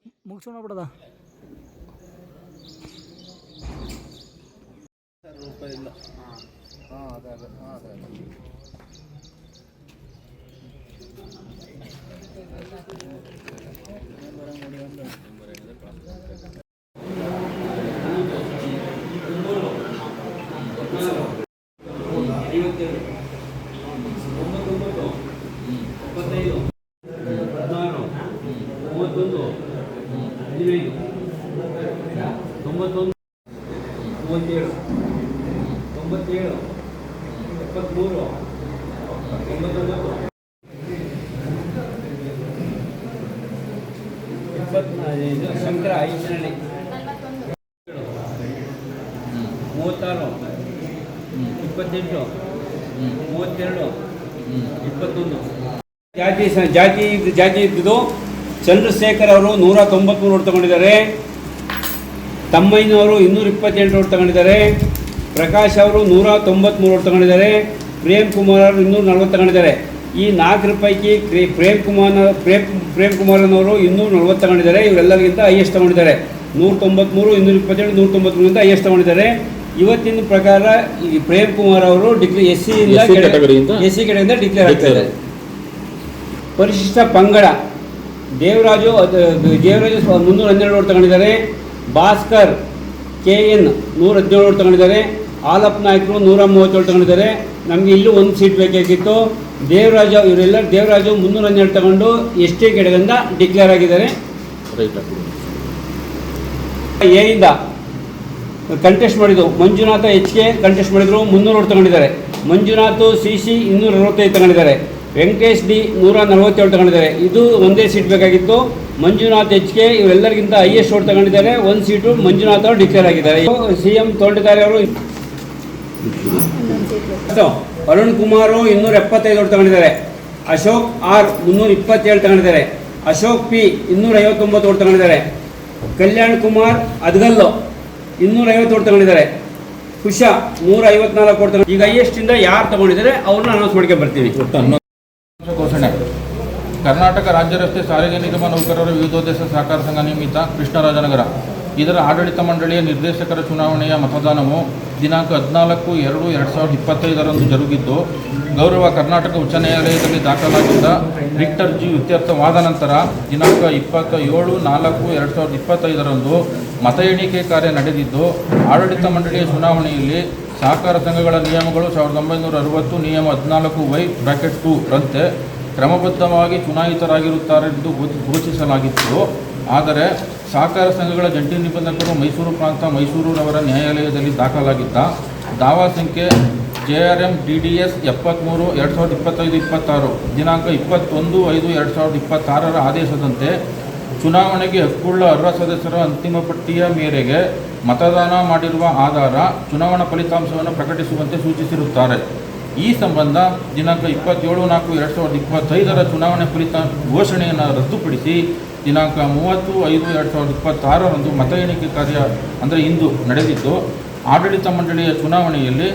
ಮುಗಿಸೋಣ ಬಿಡದ ರೂಪಾಯಿ ಇಲ್ಲ. ಅದೇ ಶಂಕರ ಐಶ್ವರ್ಯ 36 28 32 21 ಜಾತಿ ಇದ್ದುದು ಚಂದ್ರಶೇಖರ್ ಅವರು 193 ಓಟ್ ತಗೊಂಡಿದ್ದಾರೆ. ತಮ್ಮಯ್ಯನವರು 228 ಓಟ್ ತಗೊಂಡಿದ್ದಾರೆ. ಪ್ರಕಾಶ್ ಅವರು 193 ಓಟ್ ತಗೊಂಡಿದ್ದಾರೆ. ಪ್ರೇಮ್ ಕುಮಾರ್ ಅವರು 240 ತಗೊಂಡಿದ್ದಾರೆ. ಈ 4 ಪೈಕಿ ಪ್ರೇಮ್ ಕುಮಾರನವರು 240 ತಗೊಂಡಿದ್ದಾರೆ. ಇವರೆಲ್ಲರಿಗಿಂತ ಹೈಯೆಸ್ಟ್ ತಗೊಂಡಿದ್ದಾರೆ. 193, 227, 193ಗಿಂತ ಹೈಯೆಸ್ಟ್ ತಗೊಂಡಿದ್ದಾರೆ. ಇವತ್ತಿನ ಪ್ರಕಾರ ಈ ಪ್ರೇಮ್ ಕುಮಾರ್ ಅವರು ಎಸ್ ಸಿ ಕಡೆಯಿಂದ ಡಿಕ್ಲೇರ್ ಆಗ್ತಾರೆ. ಪರಿಶಿಷ್ಟ ಪಂಗಡ ದೇವರಾಜು 312 ಓಟ್ ತಗೊಂಡಿದ್ದಾರೆ. ಭಾಸ್ಕರ್ KN 117 ಓಟ್ ತಗೊಂಡಿದ್ದಾರೆ. ಆಲಪ್ ನಾಯಕರು 137 ತಗೊಂಡಿದ್ದಾರೆ. ನಮಗೆ ಇಲ್ಲೂ ಒಂದು ಸೀಟ್ ಬೇಕಾಗಿತ್ತು. ದೇವರಾಜು 312 ತಗೊಂಡು ST ಕಡೆಯಿಂದ ಡಿಕ್ಲೇರ್ ಆಗಿದ್ದಾರೆ. ಏನಿಂದ ಕಂಟೆಸ್ಟ್ ಮಾಡಿದ್ದು ಮಂಜುನಾಥ HK ಕಂಟೆಸ್ಟ್ ಮಾಡಿದ್ರು 300 ಓಟ್ ತಗೊಂಡಿದ್ದಾರೆ. ಮಂಜುನಾಥ್ CC 265 ತಗೊಂಡಿದ್ದಾರೆ. ವೆಂಕಟೇಶ್ D 147 ತಗೊಂಡಿದ್ದಾರೆ. ಇದು ಒಂದೇ ಸೀಟ್ ಬೇಕಾಗಿತ್ತು. ಮಂಜುನಾಥ್ HK ಇವರೆಲ್ಲರಿಗಿಂತ ಹೈಯೆಸ್ಟ್ ಓಟ್ ತಗೊಂಡಿದ್ದಾರೆ. ಒಂದು ಸೀಟು ಮಂಜುನಾಥ್ ಅವರು ಡಿಕ್ಲೇರ್ ಆಗಿದ್ದಾರೆ. CM ತೊಗೊಂಡಿದ್ದಾರೆ ಅವರು. ಅರುಣ್ ಕುಮಾರ್ 275 ಓಟ್ ತಗೊಂಡಿದ್ದಾರೆ. ಅಶೋಕ್ R 327 ತಗೊಂಡಿದ್ದಾರೆ. ಅಶೋಕ್ P 259 ಓಟ್ ತಗೊಂಡಿದ್ದಾರೆ. ಕಲ್ಯಾಣ್ ಕುಮಾರ್ ಅದ್ಗಲ್ಲು 250 ಓಟ್ ತಗೊಂಡಿದ್ದಾರೆ. ಕುಶಾ 154 ಓಟ್ ತಗೊಂಡಿದ್ದಾರೆ. ಈಗ ಹೈಯೆಸ್ಟ್ ಇಂದ ಯಾರು ತಗೊಂಡಿದ್ದಾರೆ ಅವ್ರನ್ನ ಅನೌನ್ಸ್ ಮಾಡ್ಕೊಂಡು ಬರ್ತೀವಿ. ಘೋಷಣೆ. ಕರ್ನಾಟಕ ರಾಜ್ಯ ರಸ್ತೆ ಸಾರಿಗೆ ನಿಗಮ ನೌಕರರ ವಿವಿಧೋದ್ದೇಶ ಸಹಕಾರ ಸಂಘ ನಿಯಮಿತ ಕೃಷ್ಣರಾಜನಗರ ಇದರ ಆಡಳಿತ ಮಂಡಳಿಯ ನಿರ್ದೇಶಕರ ಚುನಾವಣೆಯ ಮತದಾನವು ದಿನಾಂಕ 14/2/2025 ಜರುಗಿದ್ದು, ಗೌರವ ಕರ್ನಾಟಕ ಉಚ್ಚ ನ್ಯಾಯಾಲಯದಲ್ಲಿ ದಾಖಲಾಗಿದ್ದ ರಿಕ್ಟರ್ G ಇತ್ಯರ್ಥವಾದ ನಂತರ ದಿನಾಂಕ 27/4/2025 ಮತ ಎಣಿಕೆ ಕಾರ್ಯ ನಡೆದಿದ್ದು, ಆಡಳಿತ ಮಂಡಳಿಯ ಚುನಾವಣೆಯಲ್ಲಿ ಸಹಕಾರ ಸಂಘಗಳ ನಿಯಮಗಳು 1960 ನಿಯಮ 14(y)(2) ರಂತೆ ಕ್ರಮಬದ್ಧವಾಗಿ ಚುನಾಯಿತರಾಗಿರುತ್ತಾರೆಂದು ಘೋಷಿಸಲಾಗಿತ್ತು. ಆದರೆ ಸಹಕಾರ ಸಂಘಗಳ ಜಂಟಿ ನಿಬಂಧಕರು ಮೈಸೂರು ಪ್ರಾಂತ ಮೈಸೂರವರ ನ್ಯಾಯಾಲಯದಲ್ಲಿ ದಾಖಲಾಗಿದ್ದ ದಾವಾ ಸಂಖ್ಯೆ JRM DDS 73/2025-26 ದಿನಾಂಕ 21/5/2026 ಆದೇಶದಂತೆ ಚುನಾವಣೆಗೆ ಹಕ್ಕುಳ್ಳ ಅರ್ಹ ಸದಸ್ಯರ ಅಂತಿಮ ಪಟ್ಟಿಯ ಮೇರೆಗೆ ಮತದಾನ ಮಾಡಿರುವ ಆಧಾರ ಚುನಾವಣಾ ಫಲಿತಾಂಶವನ್ನು ಪ್ರಕಟಿಸುವಂತೆ ಸೂಚಿಸಿರುತ್ತಾರೆ. ಈ ಸಂಬಂಧ ದಿನಾಂಕ 27/4/2025 ಚುನಾವಣೆ ಘೋಷಣೆಯನ್ನು ರದ್ದುಪಡಿಸಿ ದಿನಾಂಕ 30/5/2026 ಮತ ಎಣಿಕೆ ಕಾರ್ಯ ಅಂದರೆ ಇಂದು ನಡೆದಿದ್ದು, ಆಡಳಿತ ಮಂಡಳಿಯ ಚುನಾವಣೆಯಲ್ಲಿ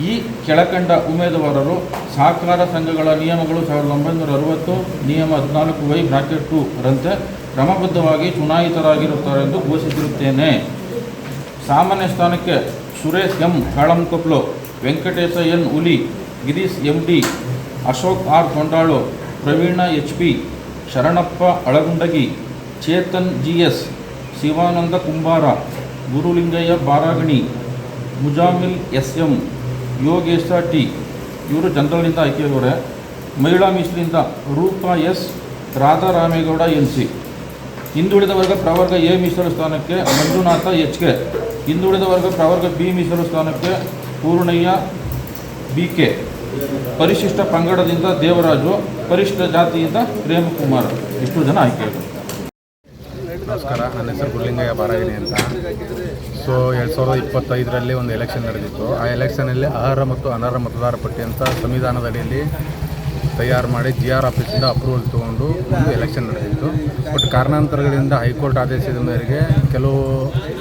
ಈ ಕೆಳಕಂಡ ಉಮೇದುವಾರರು ಸಹಕಾರ ಸಂಘಗಳ ನಿಯಮಗಳು 1960 ನಿಯಮ 14(y)(2) ರಂತೆ ಕ್ರಮಬದ್ಧವಾಗಿ ಚುನಾಯಿತರಾಗಿರುತ್ತಾರೆಂದು ಘೋಷಿಸಿರುತ್ತೇನೆ. ಸಾಮಾನ್ಯ ಸ್ಥಾನಕ್ಕೆ ಸುರೇಶ್ M ಕಾಳಂಕೊಪ್ಲು, ವೆಂಕಟೇಶ N ಹುಲಿ, Girish MD, Ashok R ತೊಂಡಾಳು, Praveen HP, Sharanappa ಅಳಗುಂಡಗಿ, Chetan GS, Shivananda ಕುಂಬಾರ, ಗುರುಲಿಂಗಯ್ಯ ಬಾರಾಗಣಿ, ಮುಜಾಮಿಲ್ SM, ಯೋಗೇಶ T ಇವರು ಜನರಲ್ನಿಂದ ಆಯ್ಕೆಯವರೇ. ಮಹಿಳಾ ಮೀಸಲಿಂದ ರೂಪಾ S, ರಾಧಾರಾಮೇಗೌಡ NC. ಹಿಂದುಳಿದ ವರ್ಗ ಪ್ರವರ್ಗ A ಮೀಸಲು ಸ್ಥಾನಕ್ಕೆ ಮಂಜುನಾಥ HK. ಹಿಂದುಳಿದ ವರ್ಗ ಪ್ರವರ್ಗ B ಮೀಸಲು ಸ್ಥಾನಕ್ಕೆ ಪೂರ್ಣಯ್ಯ BK. ಪರಿಶಿಷ್ಟ ಪಂಗಡದಿಂದ ದೇವರಾಜು, ಪರಿಶಿಷ್ಟ ಜಾತಿಯಿಂದ ಪ್ರೇಮ್ ಕುಮಾರ್. ಇಷ್ಟು ಜನ ಆಯ್ಕೆಯಾದರು. ನಮಸ್ಕಾರ, ನನ್ನ ಹೆಸರು ಗುರುಲಿಂಗಯ್ಯ ಬಾರಾಗಿಣಿ ಅಂತ. 2025 ಒಂದು ಎಲೆಕ್ಷನ್ ನಡೆದಿತ್ತು. ಆ ಎಲೆಕ್ಷನಲ್ಲಿ ಅರ್ಹ ಮತ್ತು ಅನರ್ಹ ಮತದಾರ ಪಟ್ಟಿ ಅಂತ ಸಂವಿಧಾನದ ಅಡಿಯಲ್ಲಿ ತಯಾರು ಮಾಡಿ GR ಆಫೀಸಿಂದ ಅಪ್ರೂವಲ್ ತೊಗೊಂಡು ಒಂದು ಎಲೆಕ್ಷನ್ ನಡೆದಿತ್ತು. ಬಟ್ ಕಾರಣಾಂತರಗಳಿಂದ ಹೈಕೋರ್ಟ್ ಆದೇಶದ ಮೇರೆಗೆ ಕೆಲವು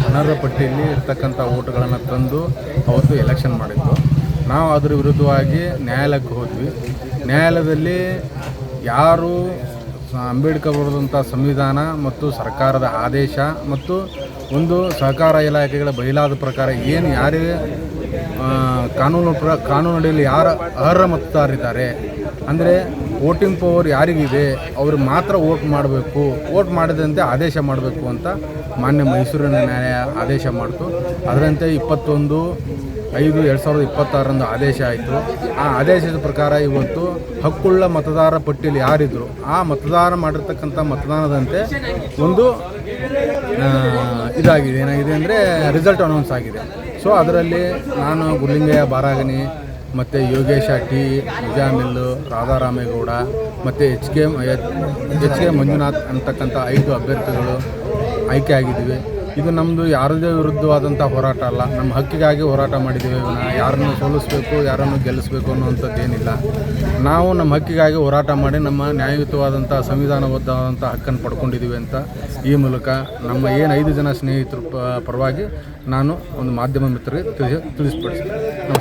ಅನರ್ಹ ಪಟ್ಟಿಯಲ್ಲಿ ಇರ್ತಕ್ಕಂಥ ಓಟುಗಳನ್ನು ತಂದು ಅವತ್ತು ಎಲೆಕ್ಷನ್ ಮಾಡಿದ್ದು. ನಾವು ಅದರ ವಿರುದ್ಧವಾಗಿ ನ್ಯಾಯಾಲಯಕ್ಕೆ ಹೋದ್ವಿ. ನ್ಯಾಯಾಲಯದಲ್ಲಿ ಯಾರು ಅಂಬೇಡ್ಕರ್ ಬರೆದಂಥ ಸಂವಿಧಾನ ಮತ್ತು ಸರ್ಕಾರದ ಆದೇಶ ಮತ್ತು ಒಂದು ಸಹಕಾರ ಇಲಾಖೆಗಳ ಬಯಲಾದ ಪ್ರಕಾರ ಏನು ಯಾರಿಗೆ ಕಾನೂನಡಿಯಲ್ಲಿ ಯಾರು ಅರ್ಹ ಮತದಾರರಿದ್ದಾರೆ, ಅಂದರೆ ವೋಟಿಂಗ್ ಪವರ್ ಯಾರಿಗಿದೆ ಅವರು ಮಾತ್ರ ವೋಟ್ ಮಾಡಬೇಕು, ವೋಟ್ ಮಾಡಿದಂತೆ ಆದೇಶ ಮಾಡಬೇಕು ಅಂತ ಮಾನ್ಯ ಮೈಸೂರಿನ ನ್ಯಾಯಾಲಯ ಆದೇಶ ಮಾಡಿತು. ಅದರಂತೆ 21/5/2026 ಆದೇಶ ಆಯಿತು. ಆ ಆದೇಶದ ಪ್ರಕಾರ ಇವತ್ತು ಹಕ್ಕುಳ್ಳ ಮತದಾರ ಪಟ್ಟಿಯಲ್ಲಿ ಯಾರಿದ್ರು ಆ ಮತದಾರ ಮಾಡಿರ್ತಕ್ಕಂಥ ಮತದಾನದಂತೆ ಒಂದು ಇದಾಗಿದೆ, ಏನಾಗಿದೆ ಅಂದರೆ ರಿಸಲ್ಟ್ ಅನೌನ್ಸ್ ಆಗಿದೆ. ಸೊ ಅದರಲ್ಲಿ ನಾನು ಗುರ್ಲಿಂಗಯ್ಯ ಬಾರಾಗನಿ ಮತ್ತು ಯೋಗೇಶ ಟಿ, ಮುಜಾಮಿಲ್ಲು, ರಾಧಾರಾಮೇಗೌಡ ಮತ್ತು ಎಚ್ ಕೆ ಮಂಜುನಾಥ್ ಅಂತಕ್ಕಂಥ 5 ಅಭ್ಯರ್ಥಿಗಳು ಆಯ್ಕೆ ಆಗಿದ್ದೀವಿ. ಇದು ನಮ್ಮದು ಯಾರದೇ ವಿರುದ್ಧವಾದಂಥ ಹೋರಾಟ ಅಲ್ಲ, ನಮ್ಮ ಹಕ್ಕಿಗಾಗಿ ಹೋರಾಟ ಮಾಡಿದ್ದೀವಿ. ಯಾರನ್ನು ಸೋಲಿಸಬೇಕು, ಯಾರನ್ನು ಗೆಲ್ಲಿಸಬೇಕು ಅನ್ನುವಂಥದ್ದೇನಿಲ್ಲ. ನಾವು ನಮ್ಮ ಹಕ್ಕಿಗಾಗಿ ಹೋರಾಟ ಮಾಡಿ ನಮ್ಮ ನ್ಯಾಯಯುತವಾದಂಥ ಸಂವಿಧಾನಬದ್ಧವಾದಂಥ ಹಕ್ಕನ್ನು ಪಡ್ಕೊಂಡಿದ್ದೀವಿ ಅಂತ ಈ ಮೂಲಕ ನಮ್ಮ ಏನು 5 ಜನ ಸ್ನೇಹಿತರ ಪರವಾಗಿ ನಾನು ಒಂದು ಮಾಧ್ಯಮ ಮಿತ್ರರಿಗೆ ತಿಳಿಸ್ಪಡಿಸ್ತೀನಿ. ನಮಸ್ಕಾರ.